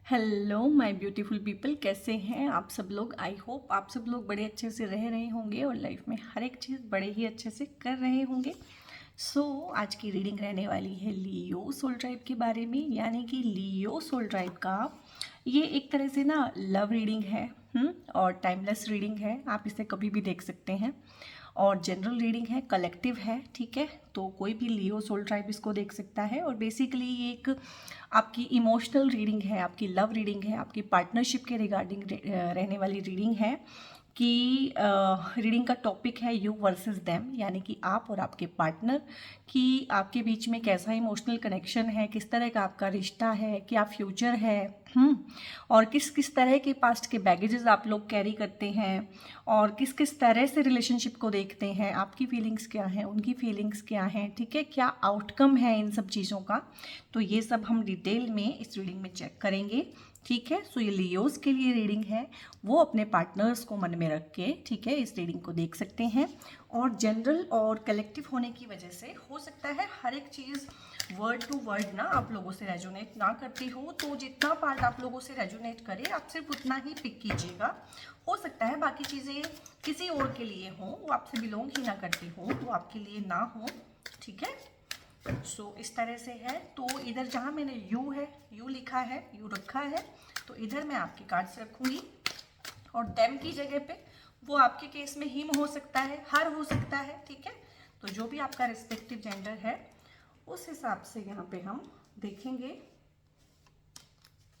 Hello my beautiful people, कैसे हैं आप सब लोग। आई होप आप सब लोग बड़े अच्छे से रह रहे होंगे और लाइफ में हर एक चीज़ बड़े ही अच्छे से कर रहे होंगे। आज की रीडिंग रहने वाली है लियो सोल ट्राइब के बारे में, यानी कि लियो सोल ट्राइब का ये एक तरह से ना लव रीडिंग है। और टाइमलेस रीडिंग है, आप इसे कभी भी देख सकते हैं। और जनरल रीडिंग है, कलेक्टिव है, ठीक है। तो कोई भी लियो सोल ट्राइब इसको देख सकता है। और बेसिकली ये एक आपकी इमोशनल रीडिंग है, आपकी लव रीडिंग है, आपकी पार्टनरशिप के रिगार्डिंग रहने वाली रीडिंग है। कि रीडिंग का टॉपिक है यू वर्सेस देम, यानी कि आप और आपके पार्टनर, कि आपके बीच में कैसा इमोशनल कनेक्शन है, किस तरह का आपका रिश्ता है, क्या फ्यूचर है। और किस किस तरह के पास्ट के बैगेजेस आप लोग कैरी करते हैं, और किस किस तरह से रिलेशनशिप को देखते हैं, आपकी फीलिंग्स क्या हैं, उनकी फीलिंग्स क्या हैं, ठीक है, क्या आउटकम है इन सब चीज़ों का। तो ये सब हम डिटेल में इस रीडिंग में चेक करेंगे, ठीक है। सो ये लियोस के लिए रीडिंग है, वो अपने पार्टनर्स को मन में रख के, ठीक है, इस रीडिंग को देख सकते हैं। और जनरल और कलेक्टिव होने की वजह से हो सकता है हर एक चीज़ वर्ड टू वर्ड ना आप लोगों से रेजोनेट ना करती हो, तो जितना पार्ट आप लोगों से रेजोनेट करे आप सिर्फ उतना ही पिक कीजिएगा। हो सकता है बाकी चीज़ें किसी और के लिए हों, वो आपसे बिलोंग ही ना करती हो, तो आपके लिए ना हो, ठीक है। इस तरह से है। तो इधर जहाँ मैंने यू है, यू लिखा है, यू रखा है, तो इधर मैं आपके कार्ड्स रखूँगी। और देम की जगह पे वो आपके केस में हिम हो सकता है, हर हो सकता है, ठीक है। तो जो भी आपका रिस्पेक्टिव जेंडर है उस हिसाब से यहाँ पे हम देखेंगे।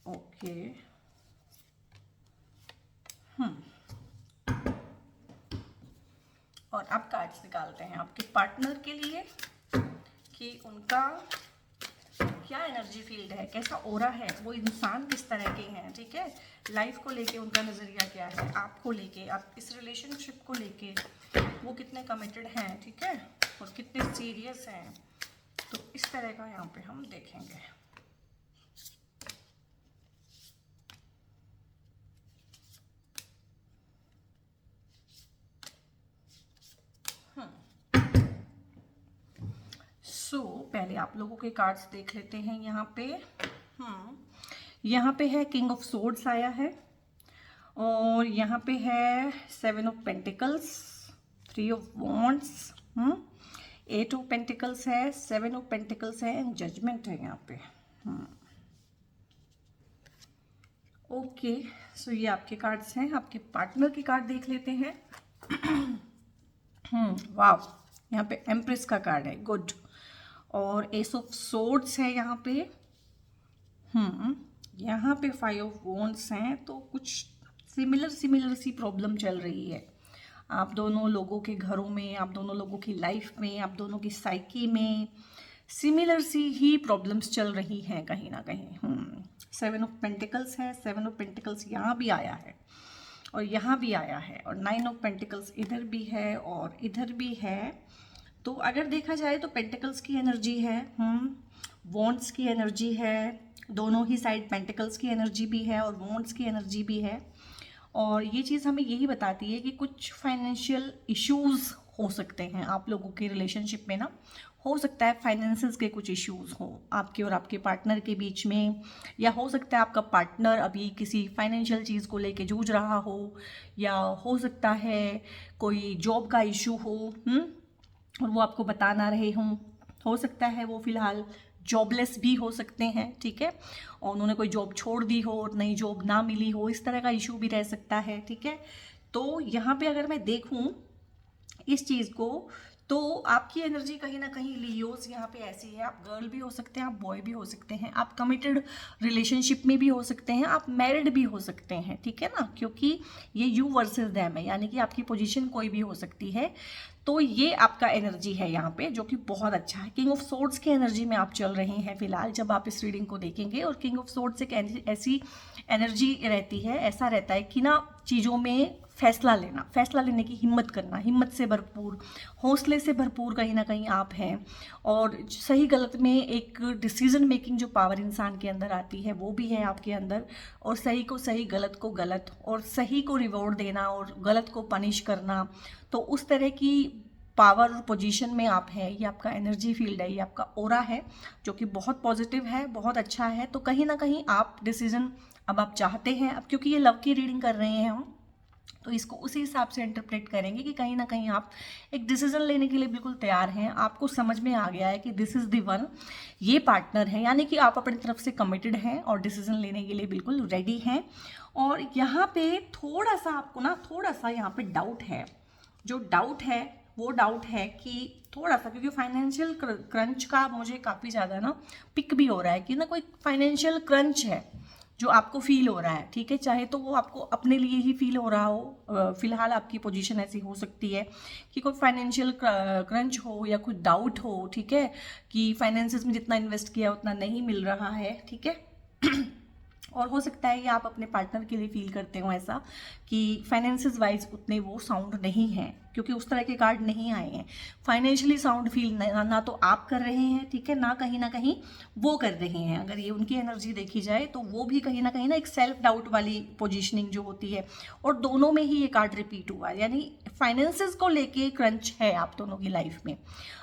ओके, और आप कार्ड्स निकालते हैं आपके पार्टनर के लिए कि उनका क्या एनर्जी फील्ड है, कैसा ओरा है, वो इंसान किस तरह के हैं, ठीक है। लाइफ को लेके उनका नज़रिया क्या है, आपको लेके, आप इस रिलेशनशिप को लेके वो कितने कमिटेड हैं, ठीक है, और कितने सीरियस हैं। तो इस तरह का यहाँ पे हम देखेंगे। पहले आप लोगों के कार्ड्स देख लेते हैं यहाँ पे। यहाँ पे है किंग ऑफ सोर्ड्स आया है, और यहाँ पे है 7 of pentacles, 3 of wands, 8 of pentacles है, 7 ऑफ पेंटिकल्स है, एंड जजमेंट है यहाँ पे। ओके, सो ये आपके कार्ड्स हैं। आपके पार्टनर के कार्ड देख लेते हैं। वाह, यहाँ पे एम्प्रेस का कार्ड है, गुड। और एस ऑफ सोर्ड्स है यहाँ पे। यहाँ पे 5 ऑफ वॉन्ड्स हैं। तो कुछ सिमिलर सी प्रॉब्लम चल रही है आप दोनों लोगों के घरों में, आप दोनों लोगों की लाइफ में, आप दोनों की साइकी में सिमिलर सी ही प्रॉब्लम्स चल रही हैं कहीं ना कहीं। 7 ऑफ पेंटिकल्स है, 7 ऑफ पेंटिकल्स यहाँ भी आया है और यहाँ भी आया है, और 9 ऑफ पेंटिकल्स इधर भी है और इधर भी है। तो अगर देखा जाए तो पेंटिकल्स की एनर्जी है, वॉन्ड्स की एनर्जी है, दोनों ही साइड पेंटिकल्स की एनर्जी भी है और वॉन्ड्स की एनर्जी भी है। और ये चीज़ हमें यही बताती है कि कुछ फाइनेंशियल इश्यूज़ हो सकते हैं आप लोगों के रिलेशनशिप में ना। हो सकता है फाइनेंसेस के कुछ इश्यूज़ हों आपके और आपके पार्टनर के बीच में, या हो सकता है आपका पार्टनर अभी किसी फाइनेंशियल चीज़ को लेके जूझ रहा हो, या हो सकता है कोई जॉब का इशू हो, और वो आपको बता ना रहे हों। हो सकता है वो फिलहाल जॉबलेस भी हो सकते हैं, ठीक है, और उन्होंने कोई जॉब छोड़ दी हो और नई जॉब ना मिली हो, इस तरह का इशू भी रह सकता है, ठीक है। तो यहाँ पे अगर मैं देखूँ इस चीज़ को, तो आपकी एनर्जी कहीं ना कहीं लियोस यहाँ पे ऐसी है। आप गर्ल भी हो सकते हैं, आप बॉय भी हो सकते हैं, आप कमिटेड रिलेशनशिप में भी हो सकते हैं, आप मैरिड भी हो सकते हैं, ठीक है ना, क्योंकि ये यू वर्सेस देम है, यानी कि आपकी पोजीशन कोई भी हो सकती है। तो ये आपका एनर्जी है यहाँ पे, जो कि बहुत अच्छा है। किंग ऑफ सोर्ड्स की एनर्जी में आप चल रहे हैं फिलहाल जब आप इस रीडिंग को देखेंगे। और किंग ऑफ सोर्ड्स एक ऐसी एनर्जी रहती है, ऐसा रहता है कि ना चीज़ों में फैसला लेने की हिम्मत करना, हिम्मत से भरपूर, हौसले से भरपूर कहीं ना कहीं आप हैं। और सही गलत में एक डिसीजन मेकिंग जो पावर इंसान के अंदर आती है वो भी है आपके अंदर। और सही को सही, गलत को गलत, और सही को रिवॉर्ड देना और गलत को पनिश करना, तो उस तरह की पावर और पोजीशन में आप हैं, ये आपका एनर्जी फील्ड है, ये आपका ऑरा है जो कि बहुत पॉजिटिव है, बहुत अच्छा है। तो कहीं ना कहीं आप डिसीजन अब आप चाहते हैं, अब क्योंकि ये लव की रीडिंग कर रहे हैं हम, तो इसको उसी हिसाब से इंटरप्रेट करेंगे कि कहीं ना कहीं आप एक डिसीजन लेने के लिए बिल्कुल तैयार हैं, आपको समझ में आ गया है कि दिस इज़ द वन, ये पार्टनर है, यानी कि आप अपनी तरफ से कमिटेड हैं और डिसीजन लेने के लिए बिल्कुल रेडी हैं। और यहाँ पे थोड़ा सा आपको ना थोड़ा सा यहाँ पे डाउट है, जो डाउट है वो डाउट है कि थोड़ा सा, क्योंकि फाइनेंशियल क्रंच का मुझे काफ़ी ज़्यादा ना पिक भी हो रहा है कि ना कोई फाइनेंशियल क्रंच है जो आपको फील हो रहा है, ठीक है, चाहे तो वो आपको अपने लिए ही फील हो रहा हो, फिलहाल आपकी पोजीशन ऐसी हो सकती है कि कोई फाइनेंशियल क्रंच हो या कोई डाउट हो, ठीक है, कि फाइनेंसेस में जितना इन्वेस्ट किया उतना नहीं मिल रहा है, ठीक है। और हो सकता है कि आप अपने पार्टनर के लिए फील करते हो ऐसा कि फाइनेंसेस वाइज उतने वो साउंड नहीं हैं, क्योंकि उस तरह के कार्ड नहीं आए हैं। फाइनेंशियली साउंड फील ना तो आप कर रहे हैं, ठीक है, ना कहीं वो कर रहे हैं। अगर ये उनकी एनर्जी देखी जाए तो वो भी कहीं ना एक सेल्फ डाउट वाली पोजीशनिंग जो होती है, और दोनों में ही ये कार्ड रिपीट हुआ है, यानी फाइनेंसेस को लेके क्रंच है आप दोनों की लाइफ में।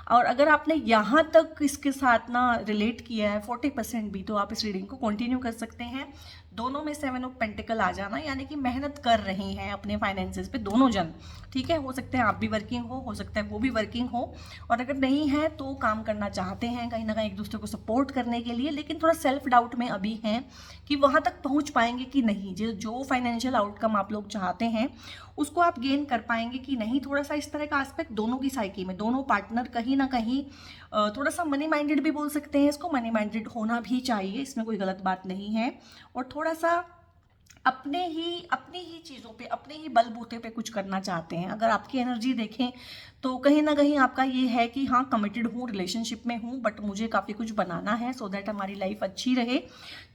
और अगर आपने यहाँ तक इसके साथ ना रिलेट किया है 40% भी, तो आप इस रीडिंग को कंटिन्यू कर सकते हैं। दोनों में 7 ऑफ पेंटिकल आ जाना, यानी कि मेहनत कर रहे हैं अपने फाइनेंसेस पे दोनों जन, ठीक है। हो सकता है आप भी वर्किंग हो सकता है वो भी वर्किंग हो, और अगर नहीं है तो काम करना चाहते हैं कहीं ना कहीं एक दूसरे को सपोर्ट करने के लिए, लेकिन थोड़ा सेल्फ डाउट में अभी हैं कि वहाँ तक पहुँच पाएंगे कि नहीं, जो फाइनेंशियल आउटकम आप लोग चाहते हैं उसको आप गेन कर पाएंगे कि नहीं। थोड़ा सा इस तरह का एस्पेक्ट दोनों की साइकी में, दोनों पार्टनर कहीं ना कहीं थोड़ा सा मनी माइंडेड भी बोल सकते हैं इसको, मनी माइंडेड होना भी चाहिए, इसमें कोई गलत बात नहीं है। और थोड़ा सा अपनी ही चीज़ों पे, अपने ही बलबूते पे कुछ करना चाहते हैं। अगर आपकी एनर्जी देखें तो कहीं ना कहीं आपका ये है कि हाँ, कमिटेड हूँ, रिलेशनशिप में हूँ, बट मुझे काफ़ी कुछ बनाना है सो दैट हमारी लाइफ अच्छी रहे।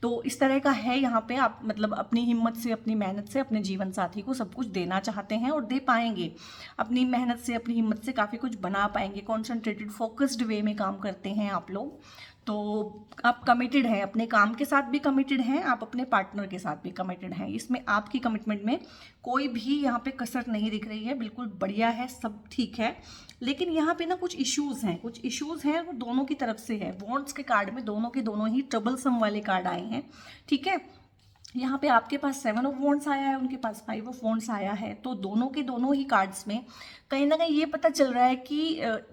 तो इस तरह का है यहाँ पे, आप मतलब अपनी हिम्मत से, अपनी मेहनत से अपने जीवन साथी को सब कुछ देना चाहते हैं और दे पाएंगे। अपनी मेहनत से, अपनी हिम्मत से काफ़ी कुछ बना पाएंगे। कॉन्सेंट्रेटेड फोकस्ड वे में काम करते हैं आप लोग, तो आप कमिटेड हैं, अपने काम के साथ भी कमिटेड हैं, आप अपने पार्टनर के साथ भी कमिटेड हैं। इसमें आपकी कमिटमेंट में कोई भी यहाँ पे कसर नहीं दिख रही है, बिल्कुल बढ़िया है, सब ठीक है। लेकिन यहाँ पे ना कुछ इश्यूज़ हैं, वो दोनों की तरफ से है। वॉन्ड्स के कार्ड में दोनों के दोनों ही ट्रबलसम वाले कार्ड आए हैं, ठीक है। यहाँ पे आपके पास 7 ऑफ वॉन्ड्स आया है, उनके पास 5 ऑफ वॉन्ड्स आया है, तो दोनों के दोनों ही कार्ड्स में कहीं ना कहीं ये पता चल रहा है कि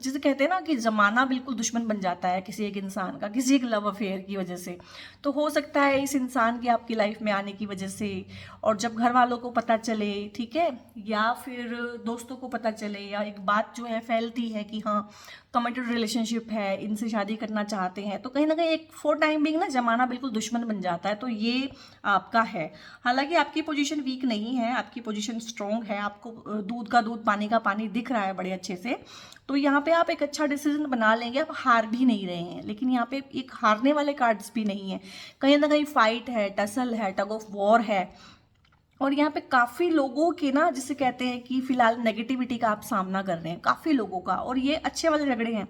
जिसे कहते हैं ना कि ज़माना बिल्कुल दुश्मन बन जाता है किसी एक इंसान का, किसी एक लव अफेयर की वजह से। तो हो सकता है इस इंसान के आपकी लाइफ में आने की वजह से, और जब घर वालों को पता चले, ठीक है, या फिर दोस्तों को पता चले, या एक बात जो है फैलती है कि हाँ कमिटेड रिलेशनशिप है, इनसे शादी करना चाहते हैं, तो कहीं ना कहीं एक फॉर टाइम बिंग ना ज़माना बिल्कुल दुश्मन बन जाता है। तो ये आपका है। हालांकि आपकी पोजीशन वीक नहीं है, आपकी पोजीशन स्ट्रॉन्ग है, आपको दूध का दूध पानी का पानी दिख रहा है बड़े अच्छे से। तो यहाँ पे आप एक अच्छा डिसीजन बना लेंगे, आप हार भी नहीं रहे हैं, लेकिन यहाँ पे एक हारने वाले कार्ड्स भी नहीं है। कहीं ना कहीं फाइट है, टसल है, टग ऑफ वॉर है, और यहाँ पे काफ़ी लोगों के ना जिसे कहते हैं कि फिलहाल नेगेटिविटी का आप सामना कर रहे हैं, काफ़ी लोगों का। और ये अच्छे वाले झगड़े हैं,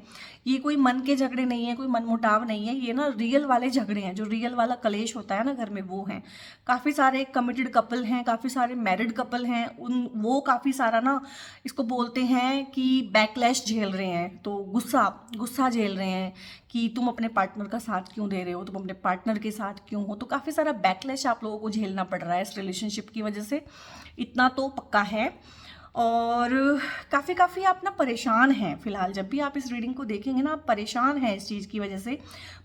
ये कोई मन के झगड़े नहीं है, कोई मनमुटाव नहीं है, ये ना रियल वाले झगड़े हैं, जो रियल वाला कलेश होता है ना घर में, वो हैं। काफ़ी सारे कमिटेड कपल हैं, काफ़ी सारे मैरिड कपल हैं, वो काफ़ी सारा ना इसको बोलते हैं कि बैकलैश झेल रहे हैं, तो गुस्सा झेल रहे हैं कि तुम अपने पार्टनर का साथ क्यों दे रहे हो, तुम अपने पार्टनर के साथ क्यों हो। तो काफ़ी सारा बैकलैश आप लोगों को झेलना पड़ रहा है इस रिलेशनशिप की वजह से, इतना तो पक्का है। और काफ़ी आप ना परेशान हैं फिलहाल, जब भी आप इस रीडिंग को देखेंगे ना आप परेशान हैं इस चीज़ की वजह से,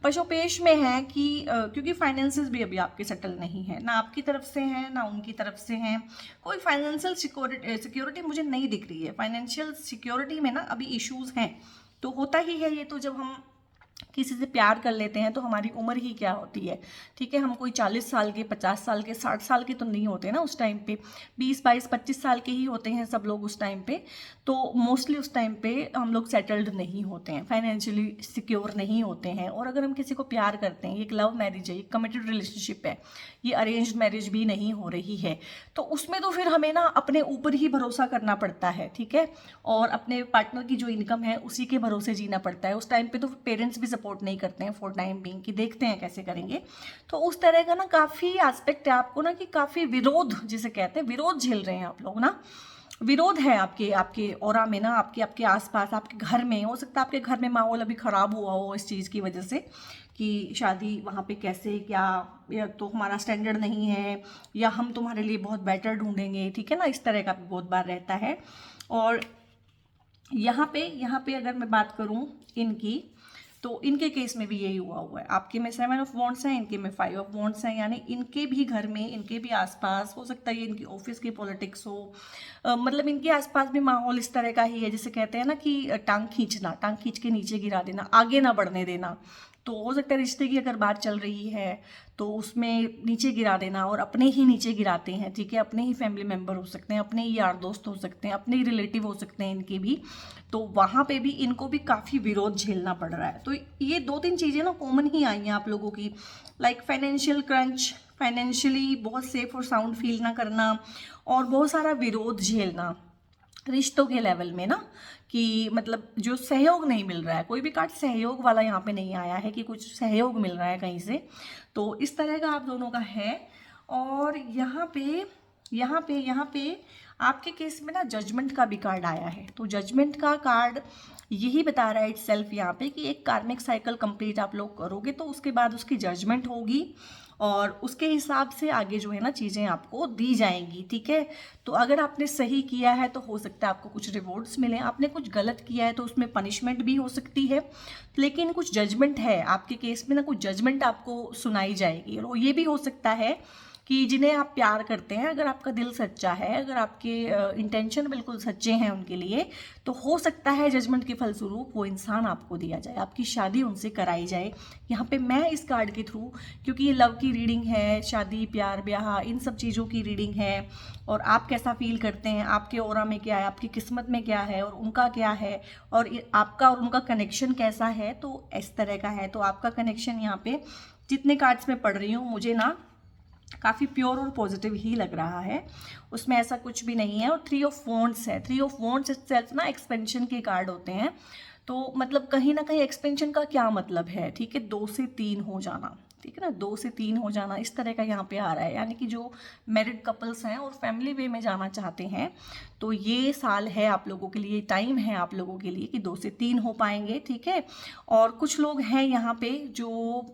पशोपेश में है कि क्योंकि फाइनेंसेस भी अभी आपके सेटल नहीं है, ना आपकी तरफ से हैं ना उनकी तरफ से हैं। कोई फाइनेंशियल सिक्योरिटी मुझे नहीं दिख रही है, फाइनेंशियल सिक्योरिटी में ना अभी इश्यूज़ हैं। तो होता ही है ये, तो जब हम किसी से प्यार कर लेते हैं तो हमारी उम्र ही क्या होती है, ठीक है, हम कोई 40 साल के, 50 साल के, 60 साल के तो नहीं होते ना उस टाइम पे, 20, 22, 25 साल के ही होते हैं सब लोग उस टाइम पे। तो मोस्टली उस टाइम पे हम लोग सेटल्ड नहीं होते हैं, फाइनेंशियली सिक्योर नहीं होते हैं। और अगर हम किसी को प्यार करते हैं, एक लव मैरिज है, एक कमिटेड रिलेशनशिप है, ये अरेंज्ड मैरिज भी नहीं हो रही है, तो उसमें तो फिर हमें ना अपने ऊपर ही भरोसा करना पड़ता है, ठीक है, और अपने पार्टनर की जो इनकम है उसी के भरोसे जीना पड़ता है। उस टाइम पे तो पेरेंट्स भी सपोर्ट नहीं करते हैं फॉर टाइम बीइंग, कि देखते हैं कैसे करेंगे। तो उस तरह का ना काफ़ी एस्पेक्ट है आपको ना, कि काफ़ी विरोध जिसे कहते हैं, विरोध झेल रहे हैं आप लोग ना, विरोध है आपके आपके ऑरा में ना, आपके आपके आसपास, आपके घर में। हो सकता है आपके घर में माहौल अभी ख़राब हुआ हो इस चीज़ की वजह से कि शादी वहाँ पे कैसे क्या, या तो हमारा स्टैंडर्ड नहीं है, या हम तुम्हारे लिए बहुत बेटर ढूंढेंगे, ठीक है ना, इस तरह का भी बहुत बार रहता है। और यहाँ पे अगर मैं बात करूँ इनकी, तो इनके केस में भी यही हुआ है। आपके में 7 ऑफ वॉन्ड्स हैं, इनके में 5 ऑफ वॉन्ड्स हैं, यानी इनके भी घर में, इनके भी आसपास, हो सकता है ये इनकी ऑफिस की पॉलिटिक्स हो, मतलब इनके आसपास भी माहौल इस तरह का ही है, जिसे कहते हैं ना कि टांग खींचना, टांग खींच के नीचे गिरा देना, आगे ना बढ़ने देना। तो हो सकता है रिश्ते की अगर बात चल रही है तो उसमें नीचे गिरा देना, और अपने ही नीचे गिराते हैं, ठीक है, अपने ही फैमिली मेम्बर हो सकते हैं, अपने ही यार दोस्त हो सकते हैं, अपने ही रिलेटिव हो सकते हैं इनके भी। तो वहाँ पे भी इनको भी काफ़ी विरोध झेलना पड़ रहा है। तो ये 2-3 चीज़ें ना कॉमन ही आई हैं आप लोगों की, लाइक फाइनेंशियल क्रंच, फाइनेंशियली बहुत सेफ और साउंड फील ना करना, और बहुत सारा विरोध झेलना रिश्तों के लेवल में ना, कि मतलब जो सहयोग नहीं मिल रहा है। कोई भी कार्ड सहयोग वाला यहाँ पे नहीं आया है कि कुछ सहयोग मिल रहा है कहीं से। तो इस तरह का आप दोनों का है। और यहाँ पे आपके केस में ना जजमेंट का भी कार्ड आया है। तो जजमेंट का कार्ड यही बता रहा है इट सेल्फ यहाँ पे कि एक कार्मिक साइकिल कंप्लीट आप लोग करोगे तो उसके बाद उसकी जजमेंट होगी, और उसके हिसाब से आगे जो है ना चीज़ें आपको दी जाएंगी, ठीक है। तो अगर आपने सही किया है तो हो सकता है आपको कुछ रिवॉर्ड्स मिले, आपने कुछ गलत किया है तो उसमें पनिशमेंट भी हो सकती है। लेकिन कुछ जजमेंट है आपके केस में ना, कुछ जजमेंट आपको सुनाई जाएगी। और ये भी हो सकता है कि जिन्हें आप प्यार करते हैं, अगर आपका दिल सच्चा है, अगर आपके इंटेंशन बिल्कुल सच्चे हैं उनके लिए, तो हो सकता है जजमेंट के फलस्वरूप वो इंसान आपको दिया जाए, आपकी शादी उनसे कराई जाए। यहाँ पे मैं इस कार्ड के थ्रू, क्योंकि ये लव की रीडिंग है, शादी प्यार ब्याह इन सब चीज़ों की रीडिंग है, और आप कैसा फील करते हैं, आपके ऑरा में क्या है, आपकी किस्मत में क्या है, और उनका क्या है, और आपका और उनका कनेक्शन कैसा है, तो इस तरह का है। तो आपका कनेक्शन यहाँ पे जितने कार्ड्स में पढ़ रही हूँ मुझे ना काफ़ी प्योर और पॉजिटिव ही लग रहा है, उसमें ऐसा कुछ भी नहीं है। और 3 ऑफ वॉन्ड्स है, 3 ऑफ वॉन्ड्स इटसेल्फ ना एक्सपेंशन के कार्ड होते हैं। तो मतलब कहीं ना कहीं एक्सपेंशन का क्या मतलब है, ठीक है, 2 से 3 हो जाना, ठीक है ना, 2 से 3 हो जाना, इस तरह का यहाँ पे आ रहा है। यानी कि जो मैरिड कपल्स हैं और फैमिली वे में जाना चाहते हैं, तो ये साल है आप लोगों के लिए, टाइम है आप लोगों के लिए कि 2 से 3 हो पाएंगे, ठीक है। और कुछ लोग हैं यहाँ पे जो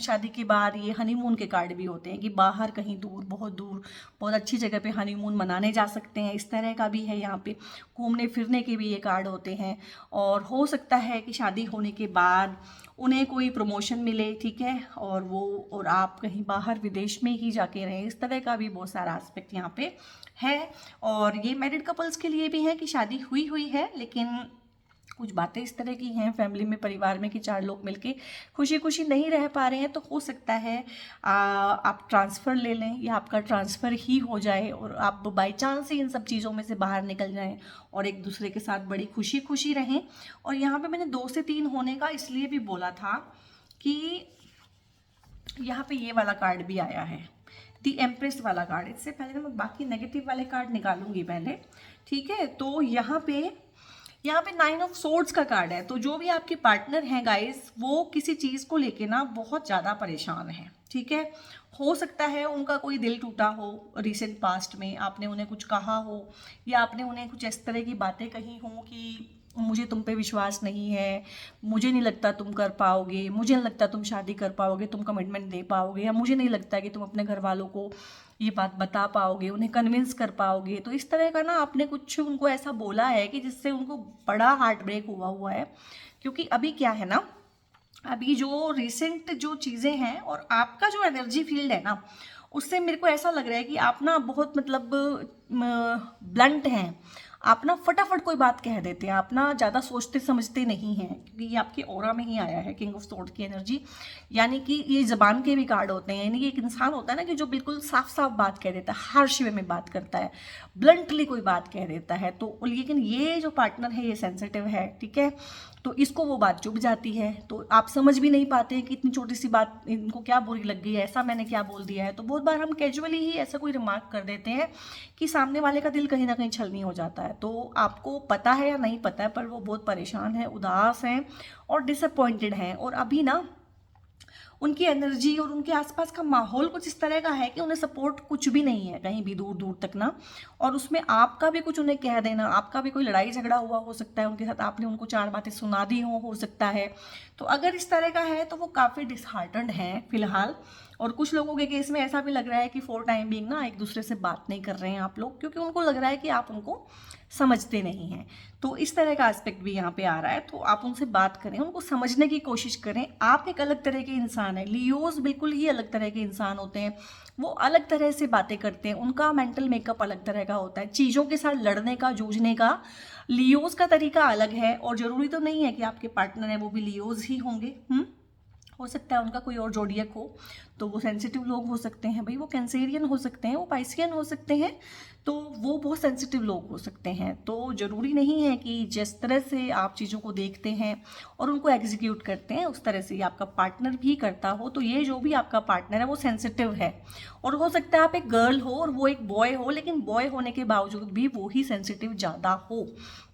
शादी के बाद, ये हनीमून के कार्ड भी होते हैं कि बाहर कहीं दूर, बहुत अच्छी जगह पे हनीमून मनाने जा सकते हैं, इस तरह का भी है यहाँ पे। घूमने फिरने के भी ये कार्ड होते हैं। और हो सकता है कि शादी होने के बाद उन्हें कोई प्रमोशन मिले, ठीक है, और आप कहीं बाहर विदेश में ही जाके रहें, इस तरह का भी बहुत सारा एस्पेक्ट यहाँ पे है। और ये मैरिड कपल्स के लिए भी है कि शादी हुई है, लेकिन कुछ बातें इस तरह की हैं फैमिली में, परिवार में, कि 4 लोग मिलके खुशी खुशी नहीं रह पा रहे हैं। तो हो सकता है आप ट्रांसफ़र ले लें, या आपका ट्रांसफ़र ही हो जाए, और आप बाय चांस ही इन सब चीज़ों में से बाहर निकल जाएं और एक दूसरे के साथ बड़ी खुशी खुशी रहें। और यहाँ पे मैंने 2 से 3 होने का इसलिए भी बोला था कि यहाँ पे ये वाला कार्ड भी आया है, दी एम्प्रेस वाला कार्ड। इससे पहले मैं बाकी नेगेटिव वाले कार्ड निकालूंगी पहले, ठीक है। तो यहाँ पे 9 ऑफ सोर्ड्स का कार्ड है। तो जो भी आपके पार्टनर हैं गाइस, वो किसी चीज़ को लेके ना बहुत ज़्यादा परेशान है, ठीक है। हो सकता है उनका कोई दिल टूटा हो रिसेंट पास्ट में, आपने उन्हें कुछ कहा हो, या आपने उन्हें कुछ इस तरह की बातें कही हों कि मुझे तुम पे विश्वास नहीं है, मुझे नहीं लगता तुम कर पाओगे, मुझे नहीं लगता तुम शादी कर पाओगे, तुम कमिटमेंट दे पाओगे, या मुझे नहीं लगता कि तुम अपने घर वालों को ये बात बता पाओगे, उन्हें कन्विंस कर पाओगे। तो इस तरह का ना आपने कुछ उनको ऐसा बोला है कि जिससे उनको बड़ा हार्ट ब्रेक हुआ है। क्योंकि अभी क्या है ना, अभी जो रिसेंट जो चीज़ें हैं और आपका जो एनर्जी फील्ड है ना, उससे मेरे को ऐसा लग रहा है कि आप ना बहुत मतलब ब्लंट हैं, आप ना फटाफट कोई बात कह देते हैं, आप ना ज़्यादा सोचते समझते नहीं हैं, क्योंकि ये आपके ऑरा में ही आया है किंग ऑफ सोर्ड की एनर्जी। यानी कि ये ज़बान के भी कार्ड होते हैं, यानी कि एक इंसान होता है ना कि जो बिल्कुल साफ साफ बात कह देता है, हार्श वे में बात करता है, ब्लंटली कोई बात कह देता है। तो लेकिन ये जो पार्टनर है ये सेंसिटिव है, ठीक है, तो इसको वो बात चुभ जाती है। तो आप समझ भी नहीं पाते कि इतनी छोटी सी बात इनको क्या बुरी लग गई है, ऐसा मैंने क्या बोल दिया है। तो बहुत बार हम कैजुअली ही ऐसा कोई रिमार्क कर देते हैं कि सामने वाले का दिल कहीं ना कहीं छलनी हो जाता है। तो आपको पता है या नहीं पता है, पर वो बहुत परेशान है, उदास हैं और डिसअपॉइंटेड हैं। और अभी ना उनकी एनर्जी और उनके आसपास का माहौल कुछ इस तरह का है कि उन्हें सपोर्ट कुछ भी नहीं है कहीं भी दूर दूर तक ना। और उसमें आपका भी कुछ उन्हें कह देना, आपका भी कोई लड़ाई झगड़ा हुआ हो सकता है उनके साथ, आपने उनको 4 बातें सुना दी हो सकता है। तो अगर इस तरह का है तो वो काफ़ी डिसहार्टन्ड हैं फिलहाल। और कुछ लोगों के केस में ऐसा भी लग रहा है कि फॉर टाइम बीइंग ना एक दूसरे से बात नहीं कर रहे हैं आप लोग, क्योंकि उनको लग रहा है कि आप उनको समझते नहीं हैं। तो इस तरह का एस्पेक्ट भी यहाँ पे आ रहा है। तो आप उनसे बात करें, उनको समझने की कोशिश करें। आप एक अलग तरह के इंसान हैं, लियोज बिल्कुल ही अलग तरह के इंसान होते हैं। वो अलग तरह से बातें करते हैं, उनका मेंटल मेकअप अलग तरह का होता है, चीज़ों के साथ लड़ने का, जूझने का लियोज का तरीका अलग है। और ज़रूरी तो नहीं है कि आपके पार्टनर है वो भी लियोज ही होंगे। हो सकता है उनका कोई और जोडियक हो, तो वो सेंसिटिव लोग हो सकते हैं भाई, वो कैंसेरियन हो सकते हैं, वो पाइसियन हो सकते हैं, तो वो बहुत सेंसिटिव लोग हो सकते हैं। तो ज़रूरी नहीं है कि जिस तरह से आप चीज़ों को देखते हैं और उनको एग्जीक्यूट करते हैं उस तरह से ही आपका पार्टनर भी करता हो। तो ये जो भी आपका पार्टनर है वो सेंसिटिव है। और हो सकता है आप एक गर्ल हो और वो एक बॉय हो, लेकिन बॉय होने के बावजूद भी वो ही सेंसिटिव ज़्यादा हो।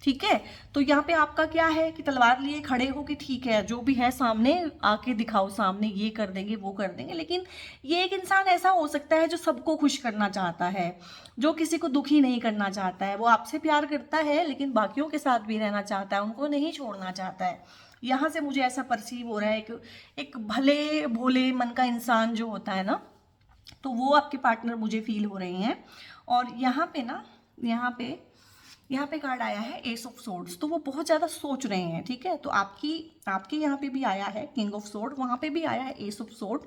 ठीक है, तो यहाँ पे आपका क्या है कि तलवार लिए खड़े हो कि ठीक है जो भी है सामने आके दिखाओ, सामने ये कर देंगे वो कर देंगे। लेकिन ये एक इंसान ऐसा हो सकता है जो सबको खुश करना चाहता है, जो किसी को दुखी नहीं करना चाहता है। वो आपसे प्यार करता है लेकिन बाकियों के साथ भी रहना चाहता है, उनको नहीं छोड़ना चाहता है। यहाँ से मुझे ऐसा परसीव हो रहा है कि एक भले भोले मन का इंसान जो होता है ना, तो वो आपके पार्टनर मुझे फील हो रहे हैं। और यहाँ पे ना, यहाँ पे कार्ड आया है एस ऑफ सोर्ड्स, तो वो बहुत ज़्यादा सोच रहे हैं। ठीक है, तो आपके यहाँ पे भी आया है किंग ऑफ सोर्ड, वहाँ पे भी आया है एस ऑफ सोर्ड,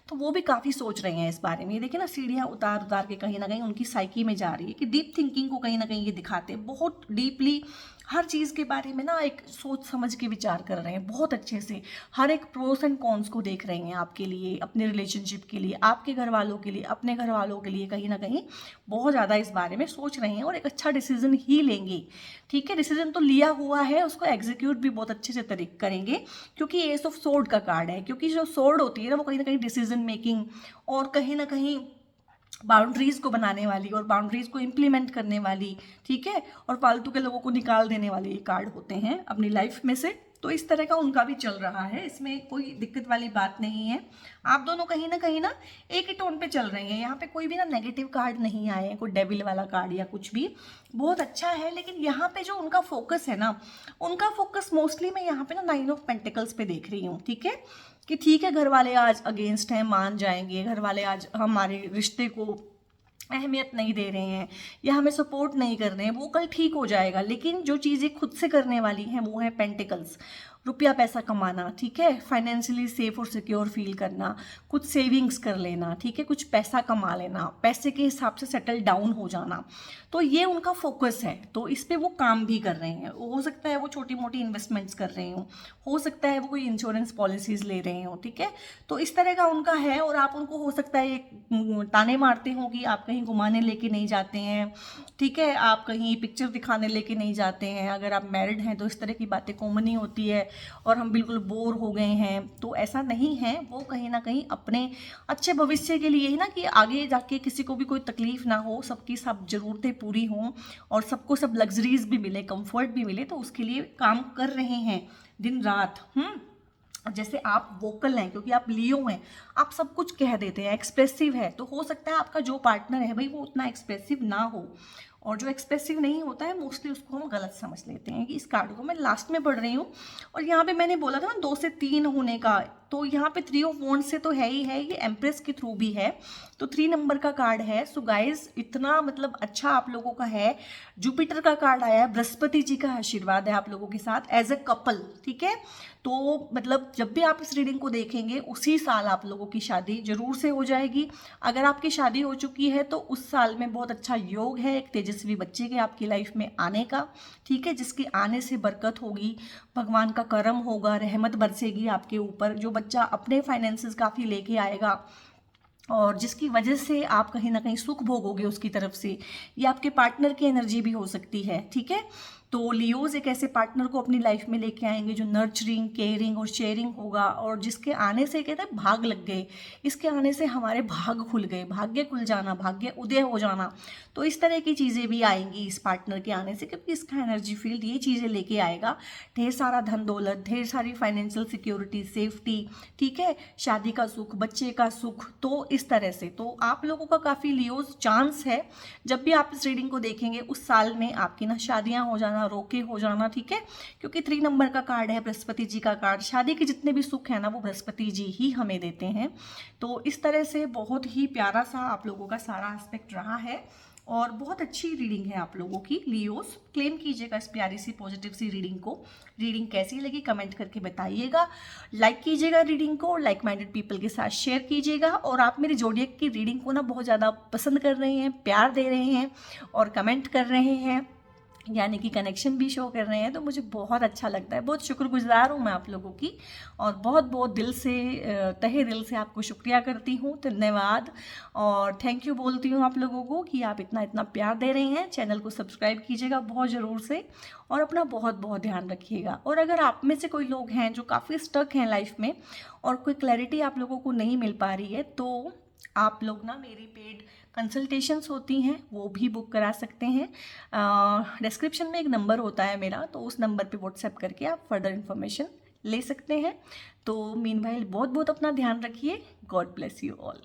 तो वो भी काफ़ी सोच रहे हैं इस बारे में। ये देखिए ना, सीढ़ियाँ उतार उतार के कहीं ना कहीं उनकी साइकी में जा रही है कि डीप थिंकिंग को कहीं ना कहीं ये दिखाते हैं, बहुत डीपली हर चीज़ के बारे में ना एक सोच समझ के विचार कर रहे हैं बहुत अच्छे से। हर एक प्रोस एंड कॉन्स को देख रहे हैं आपके लिए, अपने रिलेशनशिप के लिए, आपके घर वालों के लिए, अपने घर वालों के लिए, कहीं ना कहीं बहुत ज़्यादा इस बारे में सोच रहे हैं और एक अच्छा डिसीजन ही लेंगे। ठीक है, डिसीजन तो लिया हुआ है, उसको एग्जीक्यूट भी बहुत अच्छे से करेंगे, क्योंकि एस ऑफ सोर्ड का कार्ड है। क्योंकि जो सोर्ड होती है ना, वो कहीं ना कहीं डिसीजन मेकिंग और कहीं ना कहीं बाउंड्रीज को बनाने वाली और बाउंड्रीज को इम्प्लीमेंट करने वाली, ठीक है, और फालतू के लोगों को निकाल देने वाले ये कार्ड होते हैं अपनी लाइफ में से। तो इस तरह का उनका भी चल रहा है, इसमें कोई दिक्कत वाली बात नहीं है। आप दोनों कहीं ना एक ही टोन पे चल रहे हैं। यहाँ पे कोई भी ना नेगेटिव कार्ड नहीं आए हैं, कोई डेविल वाला कार्ड या कुछ भी, बहुत अच्छा है। लेकिन यहाँ पे जो उनका फोकस है ना, उनका फोकस मोस्टली मैं यहाँ पे ना 9 ऑफ पेंटिकल्स पे देख रही हूँ। ठीक है, कि ठीक है घर वाले आज अगेंस्ट हैं, मान जाएंगे, घर वाले आज हमारे रिश्ते को अहमियत नहीं दे रहे हैं या हमें सपोर्ट नहीं कर रहे हैं, वो कल ठीक हो जाएगा। लेकिन जो चीज़ें खुद से करने वाली हैं वो है पेंटिकल्स, रुपया पैसा कमाना, ठीक है, फाइनेंशियली सेफ और सिक्योर फील करना, कुछ सेविंग्स कर लेना, ठीक है, कुछ पैसा कमा लेना, पैसे के हिसाब से सेटल डाउन हो जाना। तो ये उनका फोकस है, तो इस पे वो काम भी कर रहे हैं। हो सकता है वो छोटी मोटी इन्वेस्टमेंट्स कर रहे हो सकता है वो कोई इंश्योरेंस पॉलिसीज ले रहे हो, ठीक है। तो इस तरह का उनका है। और आप उनको हो सकता है एक ताने मारते हो कि आप कहीं घुमाने लेके नहीं जाते हैं, ठीक है, आप कहीं पिक्चर दिखाने लेके नहीं जाते हैं। अगर आप मैरिड हैं तो इस तरह की बातें कॉमन ही होती है और हम बिल्कुल बोर हो गए हैं, तो ऐसा नहीं है। वो कहीं ना कहीं अपने अच्छे भविष्य के लिए ही ना, कि आगे जाके किसी को भी कोई तकलीफ ना हो, सबकी सब ज़रूरतें पूरी हों और सबको सब लग्जरीज भी मिले, कंफर्ट भी मिले, तो उसके लिए काम कर रहे हैं दिन रात। जैसे आप वोकल हैं क्योंकि आप लियो हैं, आप सब कुछ कह देते हैं, एक्सप्रेसिव है, तो हो सकता है आपका जो पार्टनर है भाई वो उतना एक्सप्रेसिव ना हो। और जो एक्सप्रेसिव नहीं होता है मोस्टली उसको हम गलत समझ लेते हैं। कि इस कार्ड को मैं लास्ट में पढ़ रही हूँ और यहाँ पे मैंने बोला था ना 2 से 3 होने का, तो यहाँ पे 3 ऑफ वॉन्ड्स से तो है ही है, ये एम्प्रेस के थ्रू भी है, तो 3 नंबर का कार्ड है। सो गाइज इतना मतलब अच्छा आप लोगों का है। जुपिटर का कार्ड आया है, बृहस्पति जी का आशीर्वाद है आप लोगों के साथ एज अ कपल, ठीक है। तो मतलब जब भी आप इस रीडिंग को देखेंगे उसी साल आप लोगों की शादी जरूर से हो जाएगी। अगर आपकी शादी हो चुकी है तो उस साल में बहुत अच्छा योग है एक तेजस्वी बच्चे के आपकी लाइफ में आने का, ठीक है, जिसके आने से बरकत होगी, भगवान का करम होगा, रहमत बरसेगी आपके ऊपर। जो बच्चा अपने फाइनेंसेस काफ़ी लेके आएगा और जिसकी वजह से आप कहीं ना कहीं सुख भोगोगे उसकी तरफ से, ये आपके पार्टनर की एनर्जी भी हो सकती है, ठीक है। तो लियोज एक ऐसे पार्टनर को अपनी लाइफ में लेके आएंगे जो नर्चरिंग, केयरिंग और शेयरिंग होगा, और जिसके आने से कहते हैं भाग लग गए, इसके आने से हमारे भाग खुल गए, भाग्य खुल जाना, भाग्य उदय हो जाना। तो इस तरह की चीज़ें भी आएंगी इस पार्टनर के आने से, क्योंकि इसका एनर्जी फील्ड ये चीज़ें लेके आएगा। ढेर सारा धन दौलत, ढेर सारी फाइनेंशियल सिक्योरिटी, सेफ्टी, ठीक है, शादी का सुख, बच्चे का सुख। तो इस तरह से तो आप लोगों का काफ़ी लियोज चांस है, जब भी आप इस रीडिंग को देखेंगे उस साल में आपकी ना शादियां हो जाना, रोके हो जाना, ठीक है, क्योंकि 3 नंबर का कार्ड है, बृहस्पति जी का कार्ड। शादी के जितने भी सुख है ना वो बृहस्पति जी ही हमें देते हैं। तो इस तरह से बहुत ही प्यारा सा आप लोगों का सारा एस्पेक्ट रहा है, और बहुत अच्छी रीडिंग है आप लोगों की लियोस। क्लेम कीजिएगा इस प्यारी सी पॉजिटिव सी रीडिंग को। रीडिंग कैसी लगी कमेंट करके बताइएगा, लाइक कीजिएगा रीडिंग को, लाइक माइंडेड पीपल के साथ शेयर कीजिएगा। और आप मेरी ज़ोडिएक की रीडिंग को ना बहुत ज़्यादा पसंद कर रहे हैं, प्यार दे रहे हैं और कमेंट कर रहे हैं, यानी कि कनेक्शन भी शो कर रहे हैं, तो मुझे बहुत अच्छा लगता है। बहुत शुक्रगुजार हूँ मैं आप लोगों की, और बहुत बहुत दिल से, तहे दिल से आपको शुक्रिया करती हूँ, धन्यवाद और थैंक यू बोलती हूँ आप लोगों को कि आप इतना इतना प्यार दे रहे हैं। चैनल को सब्सक्राइब कीजिएगा बहुत ज़रूर से, और अपना बहुत बहुत ध्यान रखिएगा। और अगर आप में से कोई लोग हैं जो काफ़ी स्टक हैं लाइफ में और कोई क्लैरिटी आप लोगों को नहीं मिल पा रही है, तो आप लोग ना मेरी पेड कंसल्टेशंस होती हैं वो भी बुक करा सकते हैं। डिस्क्रिप्शन में एक नंबर होता है मेरा, तो उस नंबर पे व्हाट्सएप करके आप फर्दर इन्फॉर्मेशन ले सकते हैं। तो मीनवाइल बहुत बहुत अपना ध्यान रखिए। God bless you all.